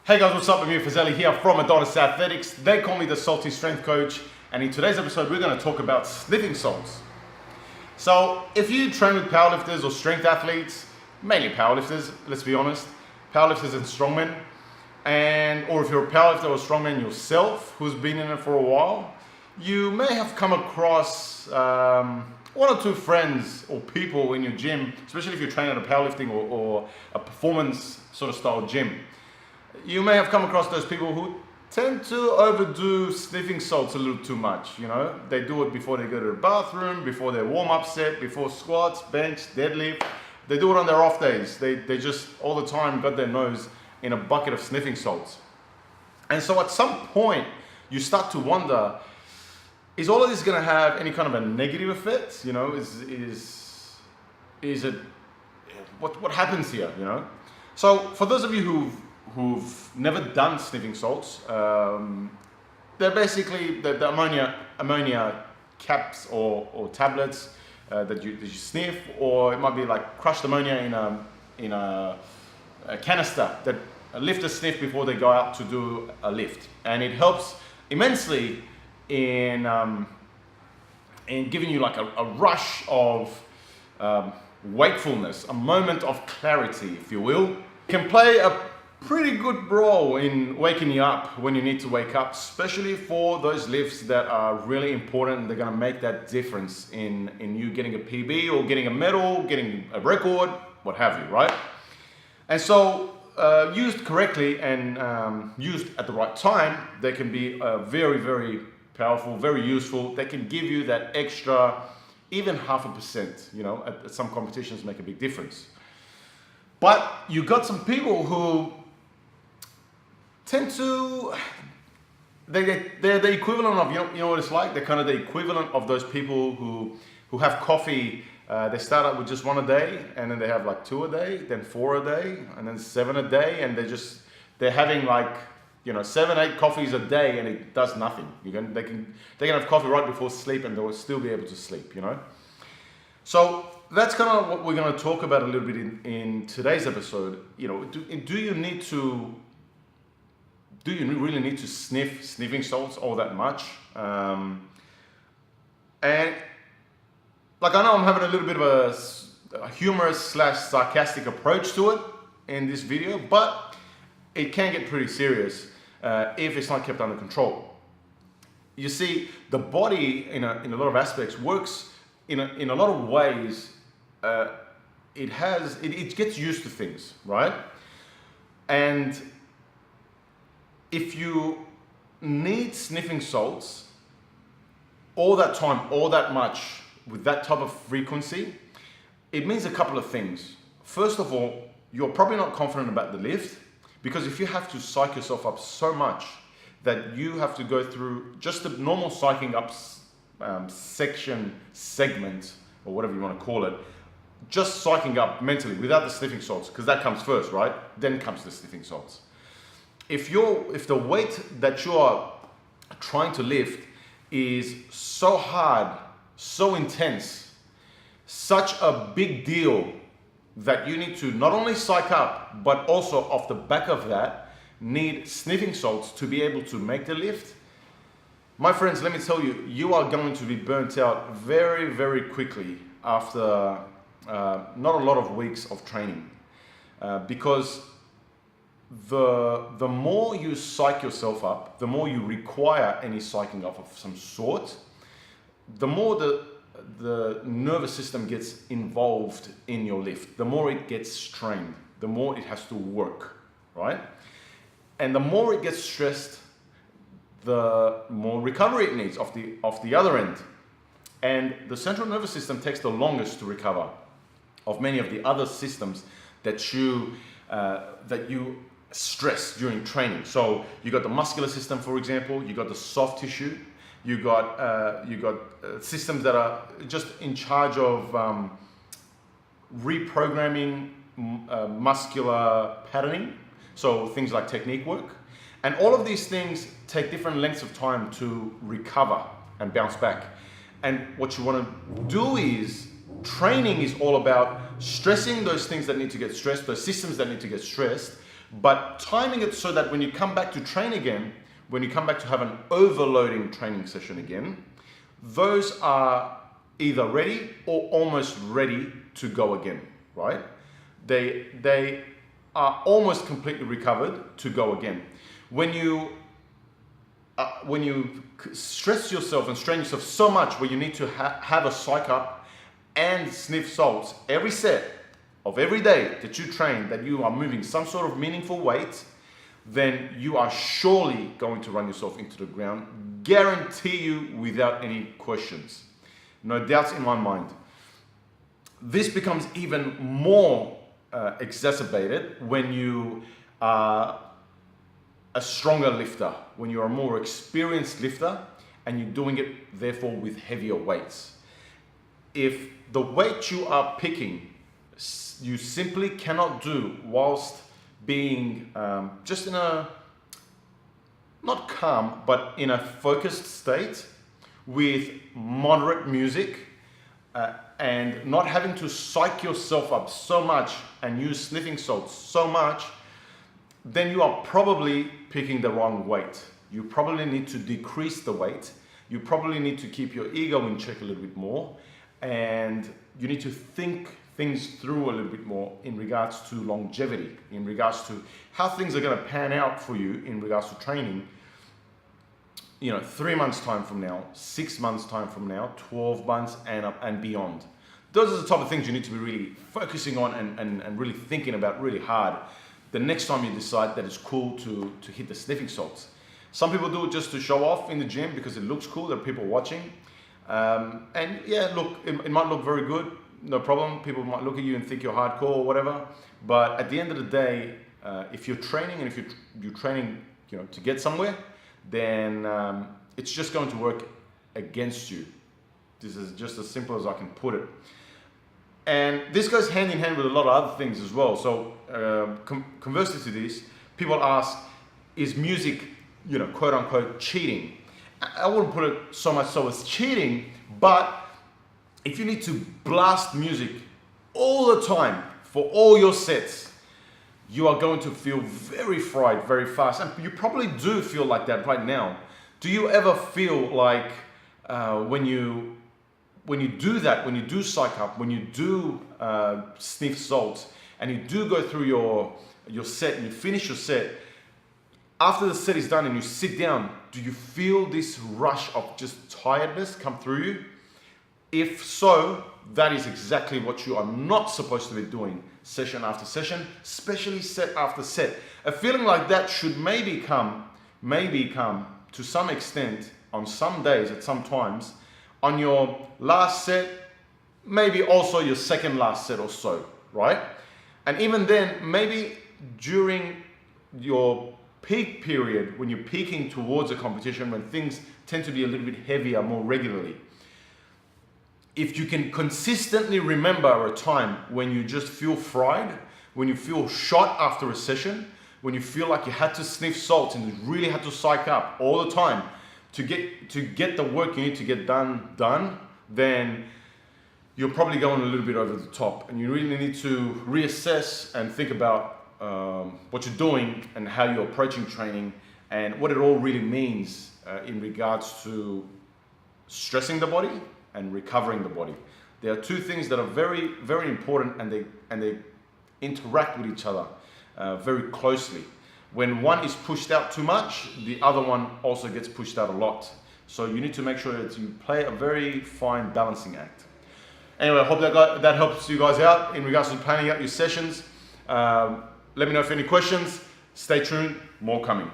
Hey guys, what's up? Amir Fazeli here from Adonis Athletics. They call me the Salty Strength Coach, and in today's episode we're going to talk about sniffing salts. So if you train with powerlifters or strength athletes, mainly powerlifters, let's be honest, powerlifters and strongmen, or if you're a powerlifter or strongman yourself who's been in it for a while, you may have come across one or two friends or people in your gym, especially if you're training at a powerlifting or a performance sort of style gym. You may have come across those people who tend to overdo sniffing salts a little too much. You know, they do it before they go to the bathroom, before their warm-up set, before squats, bench, deadlift. They do it on their off days. They just all the time got their nose in a bucket of sniffing salts. And so at some point, you start to wonder, is all of this going to have any kind of a negative effect? You know, is it, what happens here, you know? So for those of you who've never done sniffing salts, they're basically the ammonia caps or tablets that you sniff, or it might be like crushed ammonia in a canister that lifters sniff before they go out to do a lift, and it helps immensely in giving you like a rush of wakefulness, a moment of clarity, if you will. It can play a pretty good role in waking you up when you need to wake up, especially for those lifts that are really important. They're going to make that difference in you getting a PB or getting a medal, getting a record, what have you, right? And so used correctly and used at the right time, they can be very, very powerful, very useful. They can give you that extra, even 0.5%, you know, at some competitions make a big difference. But you got some people who tend to, they're the equivalent of, you know what it's like? They're kind of the equivalent of those people who have coffee. They start out with just 1 a day, and then they have like 2 a day, then 4 a day, and then 7 a day, and they're having like, you know, 7, 8 coffees a day, and it does nothing. They can have coffee right before sleep, and they'll still be able to sleep, you know. So that's kind of what we're going to talk about a little bit in today's episode. You know, do you really need to sniff sniffing salts all that much? And like, I know I'm having a little bit of a humorous / sarcastic approach to it in this video, but it can get pretty serious if it's not kept under control. You see, the body in a lot of aspects works in a lot of ways. It gets used to things, right? And if you need sniffing salts all that time, all that much, with that type of frequency, it means a couple of things. First of all, you're probably not confident about the lift, because if you have to psych yourself up so much that you have to go through just the normal psyching up segment, or whatever you want to call it, just psyching up mentally without the sniffing salts, because that comes first, right? Then comes the sniffing salts. If the weight that you are trying to lift is so hard, so intense, such a big deal that you need to not only psych up, but also off the back of that, need sniffing salts to be able to make the lift, my friends, let me tell you, you are going to be burnt out very, very quickly after not a lot of weeks of training, because the more you psych yourself up, the more you require any psyching up of some sort, the more the nervous system gets involved in your lift, the more it gets strained, the more it has to work, right? And the more it gets stressed, the more recovery it needs off the other end. And the central nervous system takes the longest to recover of many of the other systems that you stress during training. So you got the muscular system, for example, you got the soft tissue, you got systems that are just in charge of reprogramming muscular patterning, so things like technique work. And all of these things take different lengths of time to recover and bounce back. And what you want to do is, training is all about stressing those things that need to get stressed, those systems that need to get stressed, but timing it so that when you come back to train again, when you come back to have an overloading training session again, those are either ready or almost ready to go again, right? They are almost completely recovered to go again. When you stress yourself and strain yourself so much where you need to have a psych up and sniff salts every set of every day that you train, that you are moving some sort of meaningful weight, then you are surely going to run yourself into the ground. Guarantee you without any questions. No doubts in my mind. This becomes even more exacerbated when you are a stronger lifter, when you are a more experienced lifter and you're doing it therefore with heavier weights. If the weight you are picking you simply cannot do whilst being just in a, not calm, but in a focused state with moderate music and not having to psych yourself up so much and use sniffing salts so much, then you are probably picking the wrong weight. You probably need to decrease the weight. You probably need to keep your ego in check a little bit more, and you need to think things through a little bit more in regards to longevity, in regards to how things are going to pan out for you in regards to training, 3 months time from now, 6 months time from now, 12 months and beyond. Those are the type of things you need to be really focusing on and really thinking about really hard the next time you decide that it's cool to hit the sniffing salts. Some people do it just to show off in the gym because it looks cool, there are people watching. And yeah, look, it might look very good, no problem. People might look at you and think you're hardcore or whatever. But at the end of the day, if you're training and if you're training to get somewhere, then it's just going to work against you. This is just as simple as I can put it. And this goes hand in hand with a lot of other things as well. So conversely to this, people ask, is music, quote unquote, cheating? I wouldn't put it so much so as cheating, but if you need to blast music all the time for all your sets, you are going to feel very fried very fast. And you probably do feel like that right now. Do you ever feel like when you do that, when you do psych up, when you do sniff salts, and you do go through your set and you finish your set, after the set is done and you sit down, do you feel this rush of just tiredness come through you? If so, that is exactly what you are not supposed to be doing session after session, especially set after set. A feeling like that should maybe come to some extent on some days at some times on your last set, maybe also your second last set or so, right? And even then, maybe during your peak period, when you're peaking towards a competition, when things tend to be a little bit heavier more regularly, if you can consistently remember a time when you just feel fried, when you feel shot after a session, when you feel like you had to sniff salts and you really had to psych up all the time to get the work you need to get done, then you're probably going a little bit over the top, and you really need to reassess and think about what you're doing and how you're approaching training and what it all really means in regards to stressing the body and recovering the body. There are two things that are very, very important, and they interact with each other very closely. When one is pushed out too much, the other one also gets pushed out a lot. So you need to make sure that you play a very fine balancing act. Anyway, I hope that helps you guys out in regards to planning out your sessions. Let me know if any questions. Stay tuned, more coming.